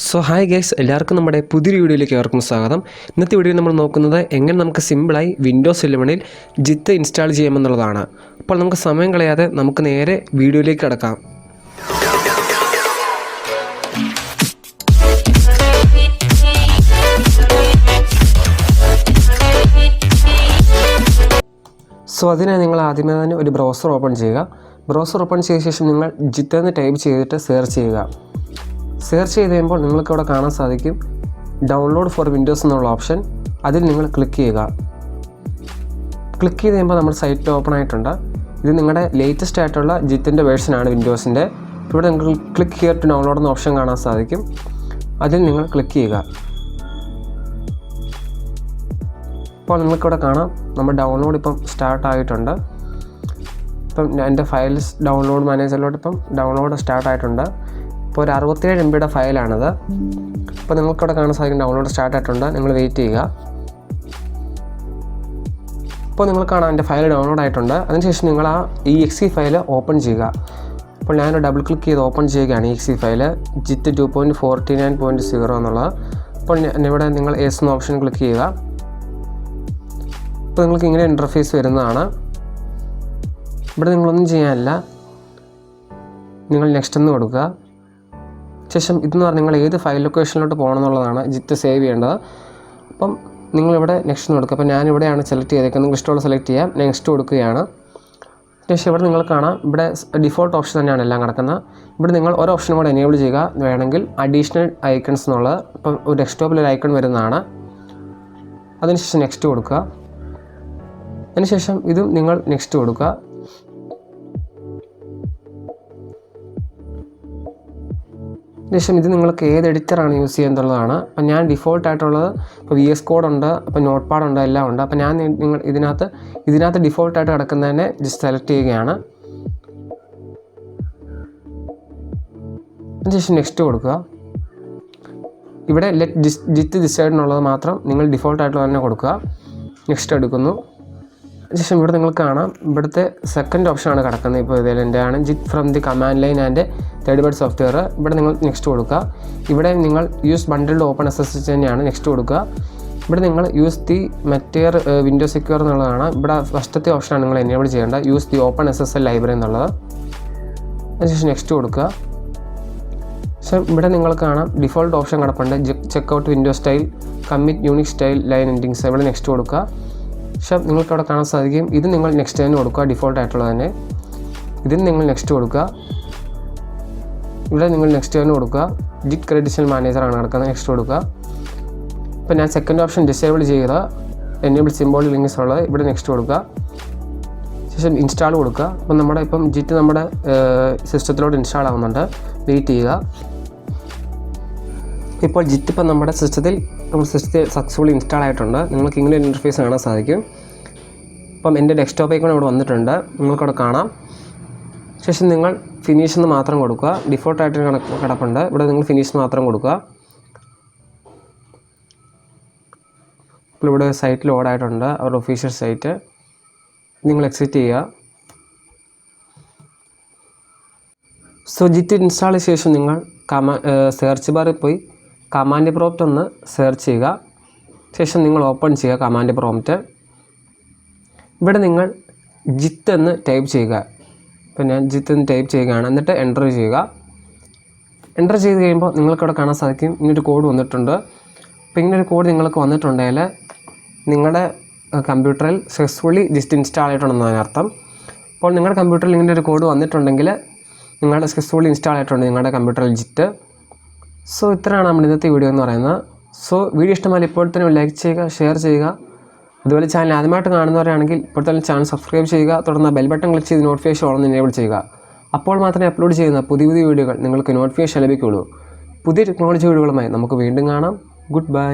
So hi guys, എല്ലാവർക്കും നമ്മുടെ പുതിയൊരു വീഡിയോയിലേക്ക് ഏവർക്കും സ്വാഗതം. ഇന്നത്തെ വീഡിയോയിൽ നമ്മൾ നോക്കുന്നത് എങ്ങനെ നമുക്ക് സിമ്പിളായി വിൻഡോസ് 11-ൽ ജിത്ത് ഇൻസ്റ്റാൾ ചെയ്യാമെന്നുള്ളതാണ്. അപ്പോൾ നമുക്ക് സമയം കളയാതെ നമുക്ക് നേരെ വീഡിയോയിലേക്ക് കടക്കാം. സോ അതിനായി നിങ്ങൾ ആദ്യമേ തന്നെ ഒരു ബ്രൗസർ ഓപ്പൺ ചെയ്യുക. ബ്രൗസർ ഓപ്പൺ ചെയ്ത ശേഷം നിങ്ങൾ ജിത്ത് എന്ന് ടൈപ്പ് ചെയ്തിട്ട് സെർച്ച് ചെയ്യുക. സെർച്ച് ചെയ്ത് കഴിയുമ്പോൾ നിങ്ങൾക്ക് അവിടെ കാണാൻ സാധിക്കും ഡൗൺലോഡ് ഫോർ വിൻഡോസ് എന്നുള്ള ഓപ്ഷൻ. അതിൽ നിങ്ങൾ ക്ലിക്ക് ചെയ്യുക. ക്ലിക്ക് ചെയ്ത് കഴിയുമ്പോൾ നമ്മുടെ സൈറ്റ് ഓപ്പൺ ആയിട്ടുണ്ട്. ഇത് നിങ്ങളുടെ ലേറ്റസ്റ്റ് ആയിട്ടുള്ള ജിത്തിൻ്റെ വേർഷനാണ് വിൻഡോസിൻ്റെ. ഇവിടെ നിങ്ങൾക്ക് ക്ലിക്ക് ഹിയർ ടു ഡൗൺലോഡ് എന്ന ഓപ്ഷൻ കാണാൻ സാധിക്കും. അതിൽ നിങ്ങൾ ക്ലിക്ക് ചെയ്യുക. ഇപ്പോൾ നിങ്ങൾക്കിവിടെ കാണാം നമ്മുടെ ഡൗൺലോഡ് ഇപ്പം സ്റ്റാർട്ട് ആയിട്ടുണ്ട്. ഇപ്പം എൻ്റെ ഫയൽസ് ഡൗൺലോഡ് മാനേജറിലോട്ട് ഇപ്പം ഡൗൺലോഡ് സ്റ്റാർട്ട് ആയിട്ടുണ്ട്. ഇപ്പോൾ ഒരു 67 MB ഫയലാണിത്. അപ്പോൾ നിങ്ങൾക്കിവിടെ കാണാൻ സാധിക്കും ഡൗൺലോഡ് സ്റ്റാർട്ട് ആയിട്ടുണ്ട്. നിങ്ങൾ വെയിറ്റ് ചെയ്യുക. ഇപ്പോൾ നിങ്ങൾ കാണാം എൻ്റെ ഫയൽ ഡൗൺലോഡ് ആയിട്ടുണ്ട്. അതിനുശേഷം നിങ്ങൾ ആ exe ഫയൽ ഓപ്പൺ ചെയ്യുക. അപ്പോൾ ഞാൻ ഡബിൾ ക്ലിക്ക് ചെയ്ത് ഓപ്പൺ ചെയ്യുകയാണ് exe ഫയൽ ജിത്ത് 2.49.0 എന്നുള്ളത്. അപ്പോൾ ഇവിടെ നിങ്ങൾ എസ് എന്ന ഓപ്ഷൻ ക്ലിക്ക് ചെയ്യുക. അപ്പോൾ നിങ്ങൾക്ക് ഇങ്ങനെ ഇൻ്റർഫേസ് വരുന്നതാണ്. ഇവിടെ നിങ്ങളൊന്നും ചെയ്യാനില്ല, നിങ്ങൾ നെക്സ്റ്റ് എന്ന് കൊടുക്കുക. ശേഷം ഇതെന്ന് പറഞ്ഞാൽ നിങ്ങൾ ഏത് ഫയൽ ലൊക്കേഷനിലോട്ട് പോകണം എന്നുള്ളതാണ് ജിത്ത് സേവ് ചെയ്യേണ്ടത്. അപ്പം നിങ്ങളിവിടെ നെക്സ്റ്റ് കൊടുക്കുക. അപ്പോൾ ഞാനിവിടെയാണ് സെലക്ട് ചെയ്തേക്കുന്നത്. നിങ്ങൾക്ക് ഇഷ്ടമുള്ള സെലക്ട് ചെയ്യാം. നെക്സ്റ്റ് കൊടുക്കുകയാണ്. ശേഷം ഇവിടെ നിങ്ങൾ കാണാം ഇവിടെ ഡിഫോൾട്ട് ഓപ്ഷൻ തന്നെയാണ് എല്ലാം കിടക്കുന്നത്. ഇവിടെ നിങ്ങൾ ഒരു ഓപ്ഷനും കൂടെ എനേബിൾ ചെയ്യുക. വേണമെങ്കിൽ അഡീഷണൽ ഐക്കൺസ് എന്നുള്ളത് ഇപ്പം ഒരു ഡെസ്ക്ടോപ്പിൽ ഒരു ഐക്കൺ വരുന്നതാണ്. അതിനുശേഷം നെക്സ്റ്റ് കൊടുക്കുക. അതിനുശേഷം ഇതും നിങ്ങൾ നെക്സ്റ്റ് കൊടുക്കുക. ശേഷം ഇത് നിങ്ങൾക്ക് ഏത് എഡിറ്ററാണ് യൂസ് ചെയ്യുന്നതുള്ളതാണ്. അപ്പം ഞാൻ ഡിഫോൾട്ടായിട്ടുള്ളത് ഇപ്പോൾ VS Code ഉണ്ട്, അപ്പോൾ നോട്ട് പാഡ് ഉണ്ട്, എല്ലാം ഉണ്ട്. അപ്പോൾ ഞാൻ നിങ്ങൾ ഇതിനകത്ത് ഡിഫോൾട്ടായിട്ട് കിടക്കുന്നതിനെ ജസ്റ്റ് സെലക്ട് ചെയ്യുകയാണ്. അതിനുശേഷം നെക്സ്റ്റ് കൊടുക്കുക. ഇവിടെ ലെറ്റ് ജിത്ത് ഡിസൈഡ് എന്നുള്ളത് മാത്രം നിങ്ങൾ ഡിഫോൾട്ടായിട്ടുള്ള തന്നെ കൊടുക്കുക. നെക്സ്റ്റ് എടുക്കുന്നു. ശേഷം ഇവിടെ നിങ്ങൾ കാണാം ഇവിടുത്തെ സെക്കൻഡ് ഓപ്ഷനാണ് കിടക്കുന്നത്. ഇപ്പോൾ ഇതിൽ എൻ്റെ ആണ് Jith from the command line and third party software. ഇവിടെ നിങ്ങൾ നെക്സ്റ്റ് കൊടുക്കുക. ഇവിടെ നിങ്ങൾ യൂസ് ബണ്ടിൽഡ് ഓപ്പൺ SSH തന്നെയാണ് നെക്സ്റ്റ് കൊടുക്കുക. ഇവിടെ നിങ്ങൾ use the material window secure എന്നുള്ളതാണ്. ഇവിടെ ഫസ്റ്റത്തെ ഓപ്ഷനാണ് നിങ്ങൾ എനേബിൾ ചെയ്യേണ്ടത്, use the open SSL library എന്നുള്ളത്. അതിനുശേഷം നെക്സ്റ്റ് കൊടുക്കുക. ശേഷം ഇവിടെ നിങ്ങൾ കാണാം ഡിഫോൾട്ട് ഓപ്ഷൻ കിടപ്പുണ്ട് check out window style, commit unique style line endings. ഇവിടെ നെക്സ്റ്റ് കൊടുക്കുക. ശേഷം നിങ്ങൾക്ക് അവിടെ കാണാൻ സാധിക്കും ഇത് നിങ്ങൾ നെക്സ്റ്റ് തന്നെ കൊടുക്കുക, ഡിഫോൾട്ട് ആയിട്ടുള്ളത് തന്നെ. ഇതിന് നിങ്ങൾ നെക്സ്റ്റ് കൊടുക്കുക. ഇവിടെ നിങ്ങൾ നെക്സ്റ്റ് തന്നെ കൊടുക്കുക. ജിറ്റ് ക്രെഡൻഷ്യൽ മാനേജറാണ് കിടക്കുന്നത്. നെക്സ്റ്റ് കൊടുക്കുക. ഇപ്പോൾ ഞാൻ സെക്കൻഡ് ഓപ്ഷൻ ഡിസേബിൾ ചെയ്ത എനേബിൾ സിംബോൾ ലിങ്ക്സ് ഉള്ളത്. ഇവിടെ നെക്സ്റ്റ് കൊടുക്കുക. ശേഷം ഇൻസ്റ്റാൾ കൊടുക്കുക. അപ്പം നമ്മുടെ ഇപ്പം ജിറ്റ് നമ്മുടെ സിസ്റ്റത്തിലോട്ട് ഇൻസ്റ്റാൾ ആവുന്നുണ്ട്. വെയിറ്റ് ചെയ്യുക. ഇപ്പോൾ ജിറ്റ് ഇപ്പം നമ്മുടെ സിസ്റ്റത്തിൽ സക്സസ്ഫുള്ളി ഇൻസ്റ്റാൾ ആയിട്ടുണ്ട്. നിങ്ങൾക്ക് ഇങ്ങനെ ഒരു ഇൻ്റർഫേസ് കാണാൻ സാധിക്കും. അപ്പം എൻ്റെ ഡെസ്ക്ടോപ്പ് ഐക്കൺ ഇവിടെ വന്നിട്ടുണ്ട്, നിങ്ങൾക്കവിടെ കാണാം. ശേഷം നിങ്ങൾ ഫിനിഷ് എന്ന് മാത്രം കൊടുക്കുക. ഡിഫോൾട്ടായിട്ട് കിടപ്പുണ്ട്. ഇവിടെ നിങ്ങൾ ഫിനിഷ് മാത്രം കൊടുക്കുക. ഇപ്പോൾ ഇവിടെ സൈറ്റ് ലോഡായിട്ടുണ്ട്, അവരുടെ ഒഫീഷ്യൽ സൈറ്റ്. നിങ്ങൾ എക്സിറ്റ് ചെയ്യുക. സോ ജിറ്റ് ഇൻസ്റ്റാൾ ചെയ്ത ശേഷം നിങ്ങൾ സെർച്ച് ബാറിൽ പോയി കമാൻഡ് പ്രോംപ്റ്റ് ഒന്ന് സെർച്ച് ചെയ്യുക. ശേഷം നിങ്ങൾ ഓപ്പൺ ചെയ്യുക കമാൻഡ് പ്രോംപ്റ്റ്. ഇവിടെ നിങ്ങൾ ജിത്ത് എന്ന് ടൈപ്പ് ചെയ്യുക. ഇപ്പോൾ ഞാൻ ജിത്ത് എന്ന് ടൈപ്പ് ചെയ്യുകയാണ്. എന്നിട്ട് എൻ്റർ ചെയ്യുക. എൻ്റർ ചെയ്ത് കഴിയുമ്പോൾ നിങ്ങൾക്കിവിടെ കാണാൻ സാധിക്കും ഇങ്ങനൊരു കോഡ് വന്നിട്ടുണ്ട്. അപ്പോൾ ഇങ്ങനൊരു കോഡ് നിങ്ങൾക്ക് വന്നിട്ടുണ്ടെങ്കിൽ നിങ്ങളുടെ കമ്പ്യൂട്ടറിൽ സക്സസ്ഫുള്ളി ജിത്ത് ഇൻസ്റ്റാൾ ആയിട്ടുണ്ടെന്നാണ് അർത്ഥം. അപ്പോൾ നിങ്ങളുടെ കമ്പ്യൂട്ടറിൽ ഇങ്ങനെ ഒരു കോഡ് വന്നിട്ടുണ്ടെങ്കിൽ നിങ്ങളുടെ സക്സസ്ഫുള്ളി ഇൻസ്റ്റാൾ ആയിട്ടുണ്ട് നിങ്ങളുടെ കമ്പ്യൂട്ടറിൽ ജിത്ത്. സോ ഇത്രയാണ് നമ്മുടെ ഇന്നത്തെ വീഡിയോ എന്ന് പറയുന്നത്. സോ വീഡിയോ ഇഷ്ടമായി ഇപ്പോൾ തന്നെ ലൈക്ക് ചെയ്യുക, ഷെയർ ചെയ്യുക. അതുപോലെ ചാനൽ ആദ്യമായിട്ട് കാണുന്നവരാണെങ്കിൽ ഇപ്പോൾ തന്നെ ചാനൽ സബ്സ്ക്രൈബ് ചെയ്യുക. തുടർന്ന് ബെൽ ബട്ടൺ ക്ലിക്ക് ചെയ്ത് നോട്ടിഫിക്കേഷൻ ഓൺ എനേബിൾ ചെയ്യുക. അപ്പോൾ മാത്രമേ അപ്ലോഡ് ചെയ്യുന്ന പുതിയ വീഡിയോകൾ നിങ്ങൾക്ക് നോട്ടിഫിക്കേഷൻ ലഭിക്കുകയുള്ളൂ. പുതിയ ടെക്നോളജി വീഡിയോകളുമായി നമുക്ക് വീണ്ടും കാണാം. Good bye.